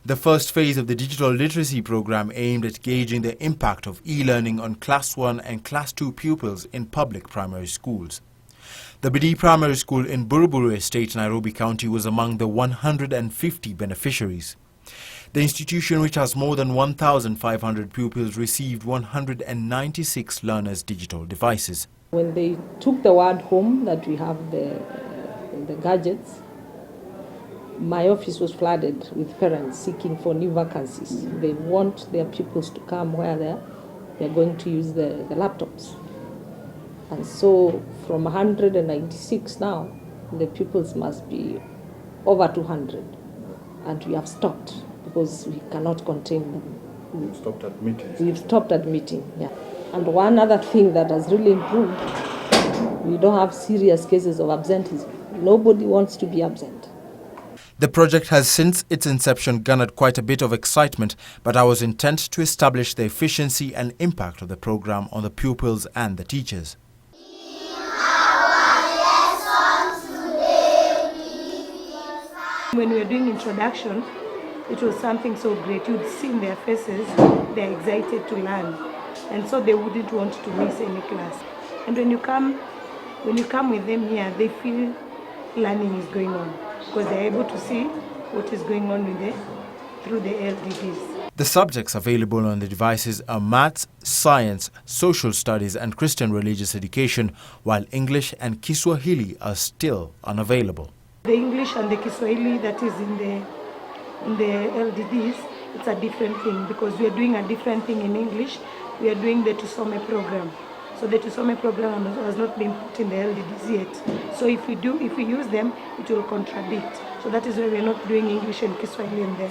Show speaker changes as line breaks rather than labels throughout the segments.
The first phase of the digital literacy program aimed at gauging the impact of e-learning on Class 1 and Class 2 pupils in public primary schools. The Bidii Primary School in Buruburu Estate, Nairobi County, was among the 150 beneficiaries. The institution, which has more than 1,500 pupils, received 196 learners' digital devices.
When they took the word home that we have the gadgets, my office was flooded with parents seeking for new vacancies. They want their pupils to come where they're going to use the laptops. And so from 196 now, the pupils must be over 200. And we have stopped because we cannot contain them.
We've stopped admitting.
We've stopped admitting, yeah. And one other thing that has really improved, we don't have serious cases of absenteeism. Nobody wants to be absent.
The project has since its inception garnered quite a bit of excitement, but I was intent to establish the efficiency and impact of the program on the pupils and the teachers.
When we were doing introduction, it was something so great. You'd see in their faces, they're excited to learn. And so they wouldn't want to miss any class. And when you come with them here, they feel learning is going on, because they're able to see what is going on through the LDDs.
The subjects available on the devices are maths, science, social studies and Christian religious education, while English and Kiswahili are still unavailable.
The English and the Kiswahili that is in the LDDs, it's a different thing, because we are doing a different thing in English. We are doing the Tusome program. So the Tusome program has not been put in the LDDs yet. So if we use them, it will contradict. So that is why we are not doing English and Kiswahili in them.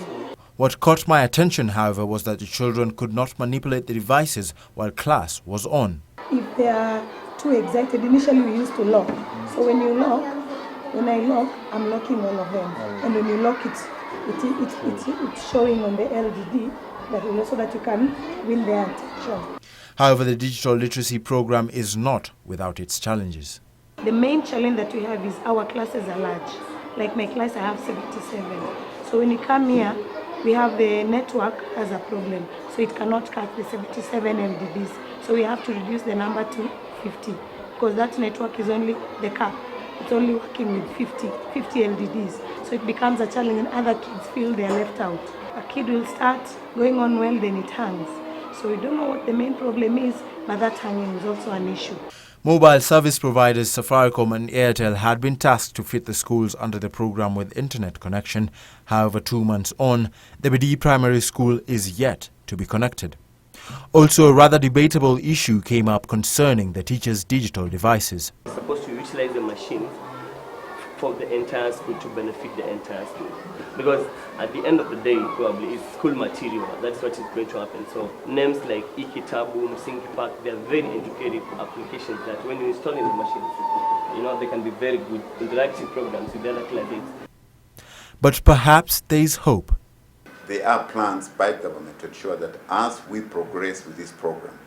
What caught my attention, however, was that the children could not manipulate the devices while class was on.
If they are too excited, initially we used to lock. So when I lock, I'm locking all of them. And when you lock it's showing on the LDD so that you can win their attention.
However, the digital literacy program is not without its challenges.
The main challenge that we have is our classes are large. Like my class, I have 77. So when you come here, we have the network as a problem. So it cannot catch the 77 LDDs. So we have to reduce the number to 50, because that network is only the cap. It's only working with 50 LDDs. So it becomes a challenge and other kids feel they're left out. A kid will start going on well, then it hangs. So we don't know what the main problem is, but that hanging is also an issue.
Mobile service providers Safaricom and Airtel had been tasked to fit the schools under the program with internet connection. However, 2 months on, the Bidii Primary School is yet to be connected. Also, a rather debatable issue came up concerning the teachers' digital devices.
We're supposed to utilize the machines for the entire school, to benefit the entire school. Because at the end of the day, probably it's school material. That's what is going to happen. So names like Ikitabu, Msingi Park, they're very educative applications that when you install in the machines, they can be very good interactive programs with the other classes.
But perhaps there is hope.
There are plans by government to ensure that as we progress with this program,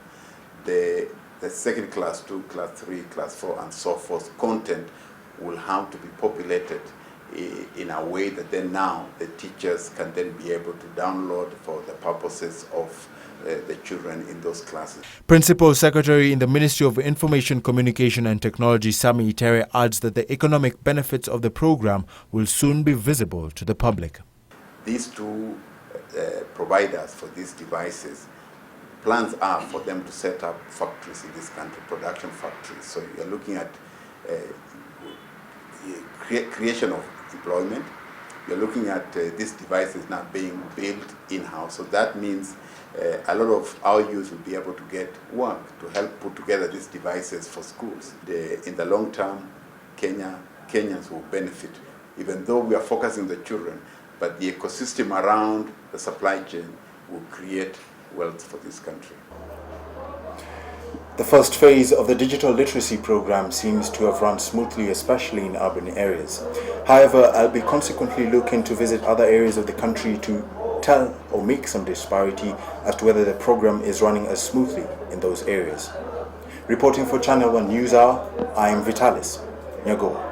the second class 2, class 3, class 4 and so forth content will have to be populated in a way that then now the teachers can then be able to download for the purposes of the children in those classes.
Principal Secretary in the Ministry of Information, Communication and Technology, Sami Itere, adds that the economic benefits of the program will soon be visible to the public.
These two providers for these devices, plans are for them to set up factories in this country, production factories. So you're looking at creation of employment. You're looking at these devices now being built in-house. So that means a lot of our youth will be able to get work to help put together these devices for schools. In the long term, Kenyans will benefit, even though we are focusing on the children, but the ecosystem around the supply chain will create wealth for this country.
The first phase of the digital literacy program seems to have run smoothly, especially in urban areas. However, I'll be consequently looking to visit other areas of the country to tell or make some disparity as to whether the program is running as smoothly in those areas. Reporting for Channel 1 News Hour, I am Vitalis Nyagoll.